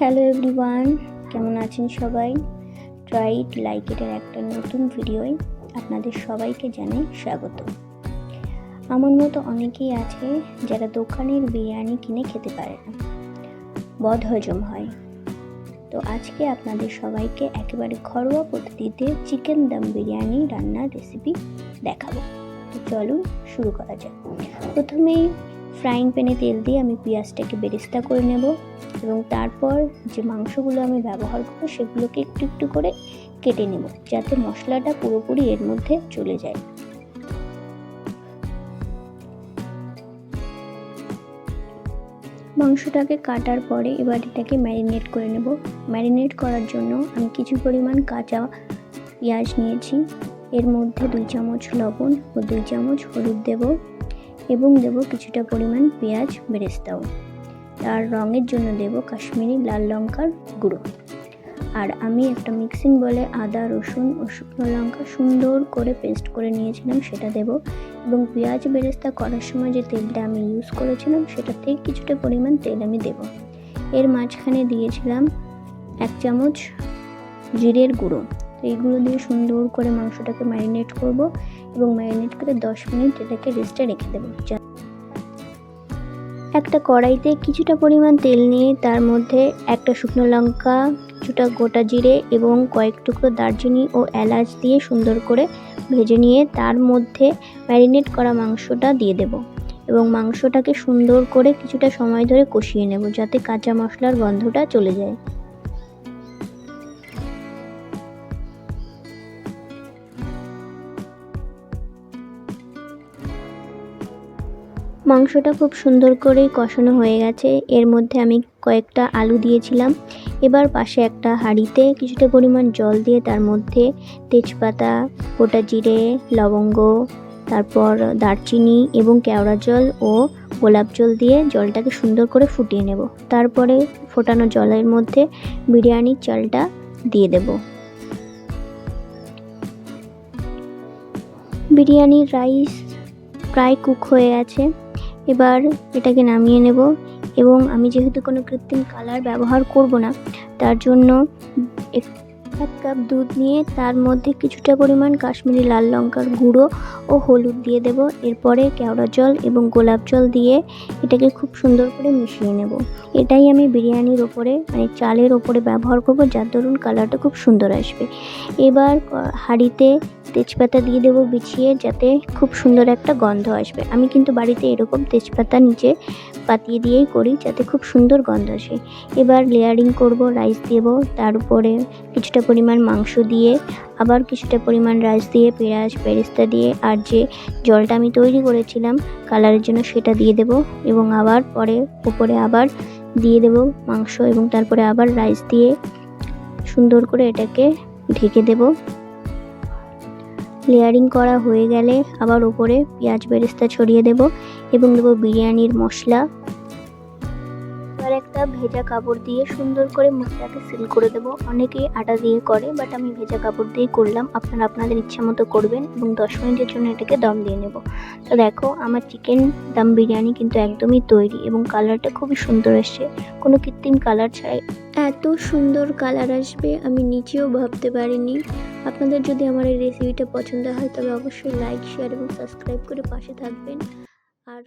Hello everyone, কেমন আছেন সবাই? ট্রাই ইট লাইক ইটের একটা নতুন ভিডিওয় আপনাদের সবাইকে জানাই স্বাগত। আমার মতো অনেকেই আছে যারা দোকানের বিরিয়ানি কিনে খেতে পারে না, বদহজম হয়। তো আজকে আপনাদের সবাইকে একেবারে ঘরোয়া পদ্ধতিতে চিকেন দম বিরিয়ানি রান্নার রেসিপি দেখাবো। তো চলুন শুরু করা যাক। প্রথমেই ফ্রাইং প্যানে তেল দিয়ে আমি পেঁয়াজটাকে বেরেস্তা করে নেব এবং তারপর যে মাংসগুলো আমি ব্যবহার করব সেগুলোকে একটু একটু করে কেটে নেব, যাতে মশলাটা পুরোপুরি এর মধ্যে চলে যায়। মাংসটাকে কাটার পরে এবার এটাকে ম্যারিনেট করে নেব। ম্যারিনেট করার জন্য আমি কিছু পরিমাণ কাঁচা পেঁয়াজ নিয়েছি, এর মধ্যে 2 চামচ লবণ ও 2 চামচ হলুদ দেব এবং দেব কিছুটা পরিমাণ পেঁয়াজ বেরেস্তাও। তার রঙের জন্য দেব কাশ্মীরি লাল লঙ্কার গুঁড়ো। আর আমি একটা মিক্সিং বলে আদা, রসুন ও শুকনো লঙ্কা সুন্দর করে পেস্ট করে নিয়েছিলাম, সেটা দেব। এবং পেঁয়াজ বেরেস্তা করার সময় যে তেলটা আমি ইউজ করেছিলাম সেটা থেকে কিছুটা পরিমাণ তেল আমি দেব। এর মাঝখানে দিয়েছিলাম 1 চামচ জিরের গুঁড়ো। তো এইগুলো দিয়ে সুন্দর করে মাংসটাকে ম্যারিনেট করব এবং ম্যারিনেট করে 10 মিনিট এটাকে রেস্টে রেখে দেবো। একটা কড়াইতে কিছুটা পরিমাণ তেল নিয়ে তার মধ্যে একটা শুকনো লঙ্কা, কিছুটা গোটা জিরে এবং কয়েক টুকরো দারচিনি ও এলাচ দিয়ে সুন্দর করে ভেজে নিয়ে তার মধ্যে ম্যারিনেট করা মাংসটা দিয়ে দেব এবং মাংসটাকে সুন্দর করে কিছুটা সময় ধরে কষিয়ে নেব, যাতে কাঁচা মশলার গন্ধটা চলে যায়। মাংসটা খুব সুন্দর করে কষানো হয়ে গেছে। এর মধ্যে আমি কয়েকটা আলু দিয়েছিলাম। এবার পাশে একটা হাঁড়িতে কিছুটা পরিমাণ জল দিয়ে তার মধ্যে তেজপাতা, গোটা জিরে, লবঙ্গ, তারপর দারচিনি এবং কেওড়া জল ও গোলাপ জল দিয়ে জলটাকে সুন্দর করে ফুটিয়ে নেব। তারপরে ফোটানো জলের মধ্যে বিরিয়ানির চালটা দিয়ে দেব। বিরিয়ানির রাইস প্রায় কুক হয়ে আছে। এবার এটাকে নামিয়ে নেব এবং আমি যেহেতু কোনো কৃত্রিম কালার ব্যবহার করব না, তার জন্য 1 কাপ দুধ নিয়ে তার মধ্যে কিছুটা পরিমাণ কাশ্মীরি লাল লঙ্কার গুঁড়ো ও হলুদ দিয়ে দেব। এরপরে কেওড়া জল এবং গোলাপ জল দিয়ে এটাকে খুব সুন্দর করে মিশিয়ে নেব। এটাই আমি বিরিয়ানির ওপরে মানে চালের ওপরে ব্যবহার করব, যার দরুন কালারটা খুব সুন্দর আসবে। এবার হাঁড়িতে তেজপাতা দিয়ে দেবো বিছিয়ে, যাতে খুব সুন্দর একটা গন্ধ আসবে। আমি কিন্তু বাড়িতে এরকম তেজপাতা নিচে পাতিয়ে দিয়েই করি, যাতে খুব সুন্দর গন্ধ আসে। এবার লেয়ারিং করব, রাইস দেব, তার উপরে কিছুটা পরিমাণ মাংস দিয়ে, আবার কিছুটা পরিমাণ রাইস দিয়ে, পেঁয়াজ বেরেস্তা দিয়ে, আর যে জলটা আমি তৈরি করেছিলাম কালারের জন্য সেটা দিয়ে দেব এবং আবার পরে উপরে আবার দিয়ে দেব মাংস এবং তারপরে আবার রাইস দিয়ে সুন্দর করে এটাকে ঢেকে দেব। লেয়ারিং করা হয়ে গেলে আবার উপরে পেঁয়াজ বেরেস্তা ছড়িয়ে দেব এবং দেব বিরিয়ানির মশলা। এবার একটা ভেজা কাপড় দিয়ে সুন্দর করে মুখটাকে সিল করে দেব। অনেকেই আটা দিয়ে করে, বাট আমি ভেজা কাপড় দিয়ে করলাম। আপনারা আপনাদের ইচ্ছা মতো করবেন এবং 10 মিনিটের জন্য এটাকে দম দিয়ে নেব। তো দেখো, আমার চিকেন দম বিরিয়ানি কিন্তু একদমই তৈরি এবং কালারটা খুবই সুন্দর আসছে, কোনো কৃত্রিম কালার ছাড়াই। এত সুন্দর কালার আসবে আমি নিচেও ভাবতে পারিনি। আপনাদের যদি আমার এই রেসিপিটা পছন্দ হয় তবে অবশ্যই লাইক, শেয়ার এবং সাবস্ক্রাইব করে পাশে থাকবেন। আর